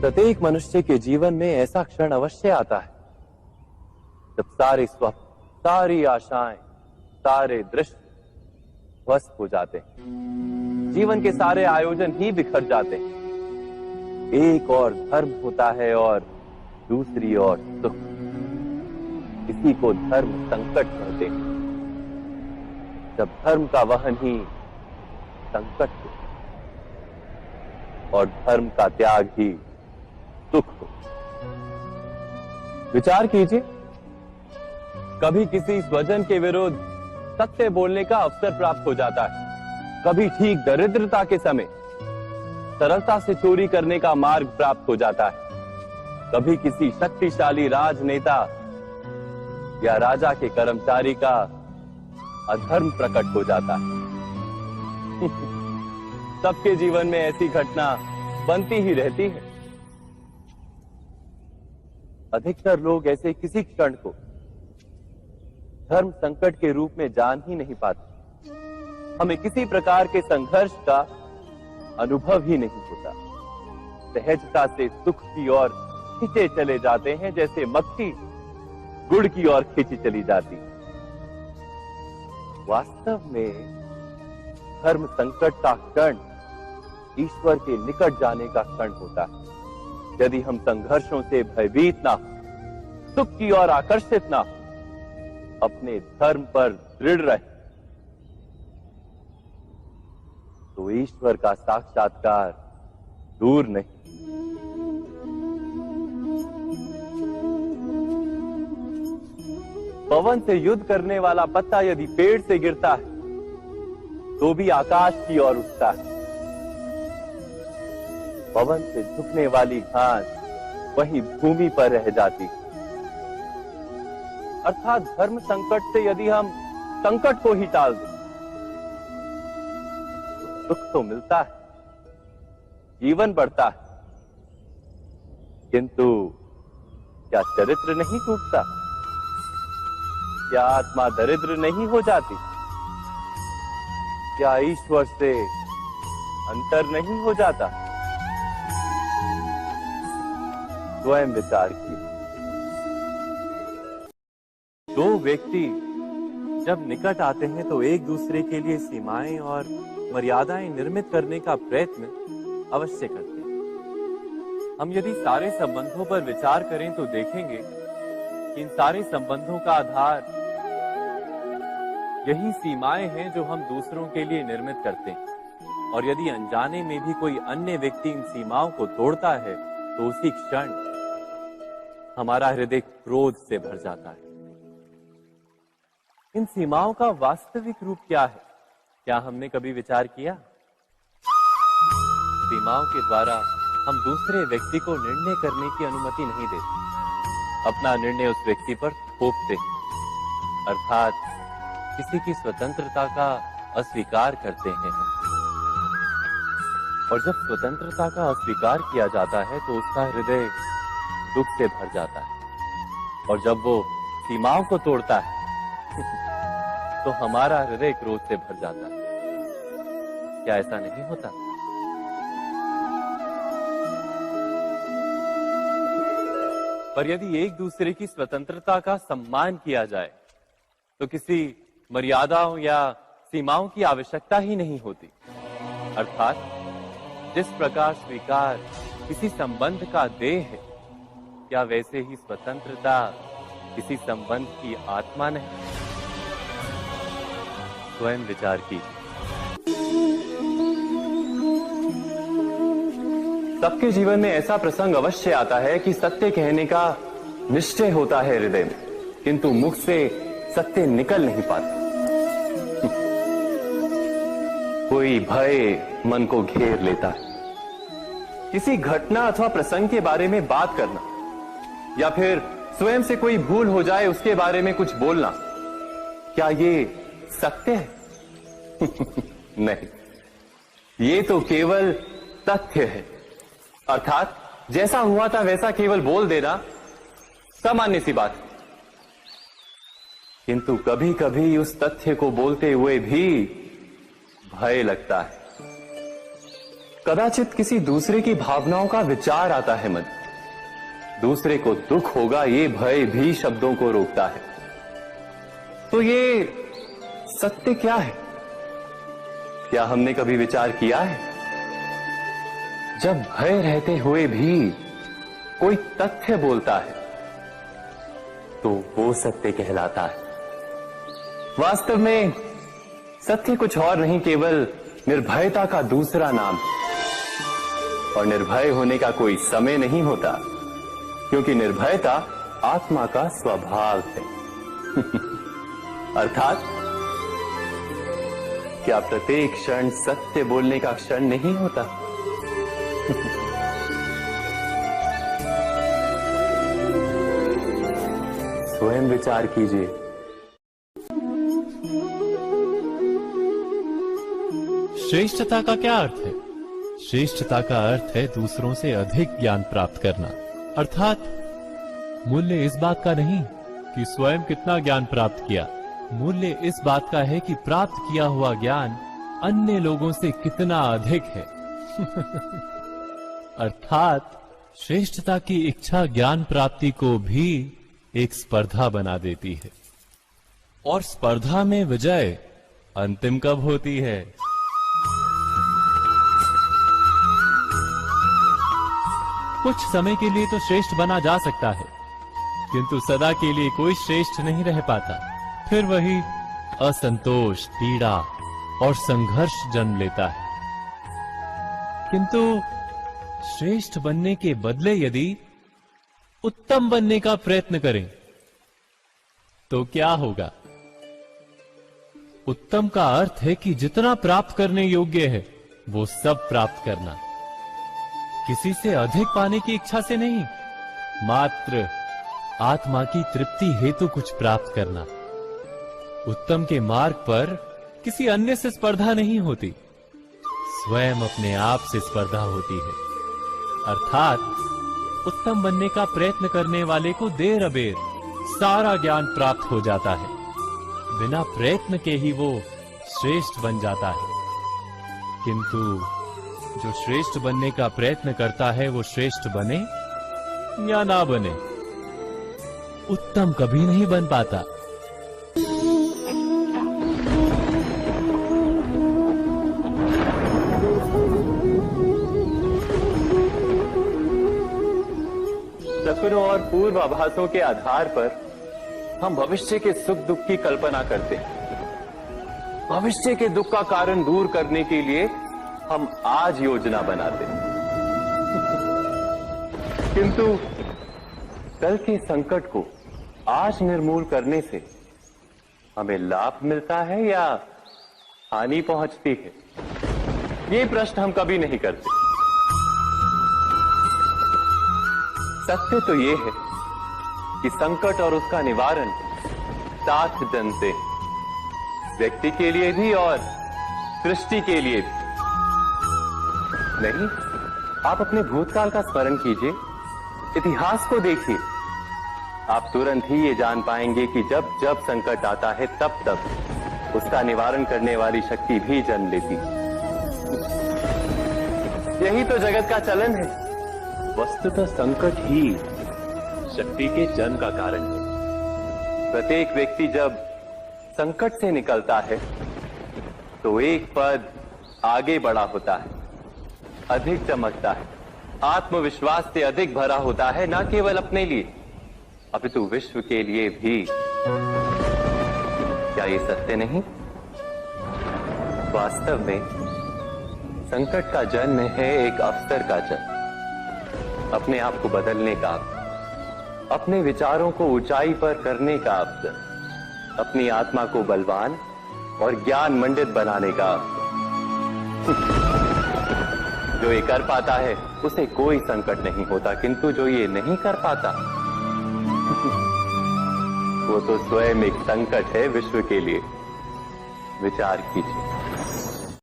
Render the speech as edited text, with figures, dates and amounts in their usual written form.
प्रत्येक मनुष्य के जीवन में ऐसा क्षण अवश्य आता है जब सारे स्वप्न, सारी आशाएं, सारे दृश्य ध्वस्त हो जाते हैं। जीवन के सारे आयोजन ही बिखर जाते हैं। एक और धर्म होता है और दूसरी ओर सुख। इसी को धर्म संकट कहते हैं। जब धर्म का वहन ही संकट हो और धर्म का त्याग ही सुख हो। विचार कीजिए, कभी किसी स्वजन के विरुद्ध सत्य बोलने का अवसर प्राप्त हो जाता है, कभी ठीक दरिद्रता के समय सरलता से चोरी करने का मार्ग प्राप्त हो जाता है, कभी किसी शक्तिशाली राजनेता या राजा के कर्मचारी का अधर्म प्रकट हो जाता है। सबके जीवन में ऐसी घटना बनती ही रहती है। अधिकतर लोग ऐसे किसी क्षण को धर्म संकट के रूप में जान ही नहीं पाते। हमें किसी प्रकार के संघर्ष का अनुभव ही नहीं होता। सहजता से सुख की ओर खींचे चले जाते हैं, जैसे मक्खी गुड़ की ओर खींची चली जाती। वास्तव में धर्म संकट का क्षण ईश्वर के निकट जाने का क्षण होता है। यदि हम संघर्षों से भयभीत ना हो, सुख की ओर आकर्षित ना हो, अपने धर्म पर दृढ़ रहे, तो ईश्वर का साक्षात्कार दूर नहीं। पवन से युद्ध करने वाला पत्ता यदि पेड़ से गिरता है तो भी आकाश की ओर उठता है। पवन से झुकने वाली घास वहीं भूमि पर रह जाती। अर्थात धर्म संकट से यदि हम संकट को ही टाल दें तो सुख तो मिलता है, जीवन बढ़ता है, किंतु क्या चरित्र नहीं टूटता? क्या आत्मा दरिद्र नहीं हो जाती? क्या ईश्वर से अंतर नहीं हो जाता? स्वयं विचार कीजिए। दो व्यक्ति जब निकट आते हैं तो एक दूसरे के लिए सीमाएं और मर्यादाएं निर्मित करने का प्रयत्न अवश्य करते हैं। हम यदि सारे संबंधों पर विचार करें तो देखेंगे कि इन सारे संबंधों का आधार यही सीमाएं हैं जो हम दूसरों के लिए निर्मित करते हैं। और यदि अनजाने में भी कोई अन्य व्यक्ति इन सीमाओं को तोड़ता है तो उसी क्षण हमारा हृदय क्रोध से भर जाता है। इन सीमाओं का वास्तविक रूप क्या है? क्या हमने कभी विचार किया? सीमाओं के द्वारा हम दूसरे व्यक्ति को निर्णय करने की अनुमति नहीं देते। अपना निर्णय उस व्यक्ति पर थोपते हैं, अर्थात किसी की स्वतंत्रता का अस्वीकार करते हैं। और जब स्वतंत्रता का अस्वीकार किया जाता है तो उसका हृदय दुख से भर जाता है। और जब वो सीमाओं को तोड़ता है तो हमारा हृदय क्रोध से भर जाता है। क्या ऐसा नहीं होता? पर यदि एक दूसरे की स्वतंत्रता का सम्मान किया जाए तो किसी मर्यादाओं या सीमाओं की आवश्यकता ही नहीं होती। अर्थात जिस प्रकार स्वीकार किसी संबंध का देह है, क्या वैसे ही स्वतंत्रता किसी संबंध की आत्मा नहीं? स्वयं विचार कीजिए। सबके जीवन में ऐसा प्रसंग अवश्य आता है कि सत्य कहने का निश्चय होता है हृदय में, किंतु मुख से सत्य निकल नहीं पाता। कोई भय मन को घेर लेता है। किसी घटना अथवा प्रसंग के बारे में बात करना या फिर स्वयं से कोई भूल हो जाए उसके बारे में कुछ बोलना, क्या ये सत्य है? नहीं, ये तो केवल तथ्य है। अर्थात जैसा हुआ था वैसा केवल बोल देना सामान्य सी बात है। किंतु कभी कभी उस तथ्य को बोलते हुए भी भय लगता है। कदाचित किसी दूसरे की भावनाओं का विचार आता है मन, दूसरे को दुख होगा ये भय भी शब्दों को रोकता है। तो ये सत्य क्या है? क्या हमने कभी विचार किया है? जब भय रहते हुए भी कोई तथ्य बोलता है तो वो सत्य कहलाता है। वास्तव में सत्य कुछ और नहीं, केवल निर्भयता का दूसरा नाम है। और निर्भय होने का कोई समय नहीं होता, क्योंकि निर्भयता आत्मा का स्वभाव है। अर्थात क्या प्रत्येक क्षण सत्य बोलने का क्षण नहीं होता? स्वयं विचार कीजिए। श्रेष्ठता का क्या अर्थ है? श्रेष्ठता का अर्थ है दूसरों से अधिक ज्ञान प्राप्त करना। अर्थात मूल्य इस बात का नहीं कि स्वयं कितना ज्ञान प्राप्त किया, मूल्य इस बात का है कि प्राप्त किया हुआ ज्ञान अन्य लोगों से कितना अधिक है। अर्थात श्रेष्ठता की इच्छा ज्ञान प्राप्ति को भी एक स्पर्धा बना देती है। और स्पर्धा में विजय अंतिम कब होती है? कुछ समय के लिए तो श्रेष्ठ बना जा सकता है, किंतु सदा के लिए कोई श्रेष्ठ नहीं रह पाता। फिर वही असंतोष, पीड़ा और संघर्ष जन्म लेता है। किंतु श्रेष्ठ बनने के बदले यदि उत्तम बनने का प्रयत्न करें तो क्या होगा? उत्तम का अर्थ है कि जितना प्राप्त करने योग्य है वो सब प्राप्त करना, किसी से अधिक पाने की इच्छा से नहीं, मात्र आत्मा की तृप्ति हेतु कुछ प्राप्त करना। उत्तम के मार्ग पर किसी अन्य से स्पर्धा नहीं होती, स्वयं अपने आप से स्पर्धा होती है। अर्थात उत्तम बनने का प्रयत्न करने वाले को देर अबेर सारा ज्ञान प्राप्त हो जाता है, बिना प्रयत्न के ही वो श्रेष्ठ बन जाता है। किंतु जो श्रेष्ठ बनने का प्रयत्न करता है वो श्रेष्ठ बने या ना बने, उत्तम कभी नहीं बन पाता। सपनों और पूर्वाभासों के आधार पर हम भविष्य के सुख दुख की कल्पना करते हैं। भविष्य के दुख का कारण दूर करने के लिए हम आज योजना बनाते हैं। किंतु कल के संकट को आज निर्मूल करने से हमें लाभ मिलता है या हानि पहुंचती है? ये प्रश्न हम कभी नहीं करते। सत्य तो ये है कि संकट और उसका निवारण साथ जनते हैं, व्यक्ति के लिए भी और सृष्टि के लिए भी। नहीं, आप अपने भूतकाल का स्मरण कीजिए, इतिहास को देखिए, आप तुरंत ही ये जान पाएंगे कि जब जब संकट आता है तब तब उसका निवारण करने वाली शक्ति भी जन्म लेती है। यही तो जगत का चलन है। वस्तुतः संकट ही शक्ति के जन्म का कारण है। प्रत्येक व्यक्ति जब संकट से निकलता है तो एक पद आगे बढ़ा होता है, अधिक चमकता है, आत्मविश्वास से अधिक भरा होता है, न केवल अपने लिए अपितु विश्व के लिए भी। क्या ये सत्य नहीं? वास्तव में संकट का जन्म है एक अवसर का जन्म, अपने आप को बदलने का, अपने विचारों को ऊंचाई पर करने का अवसर, अपनी आत्मा को बलवान और ज्ञान मंडित बनाने का अवसर। जो ये कर पाता है उसे कोई संकट नहीं होता, किंतु जो ये नहीं कर पाता वो तो स्वयं एक संकट है विश्व के लिए। विचार कीजिए।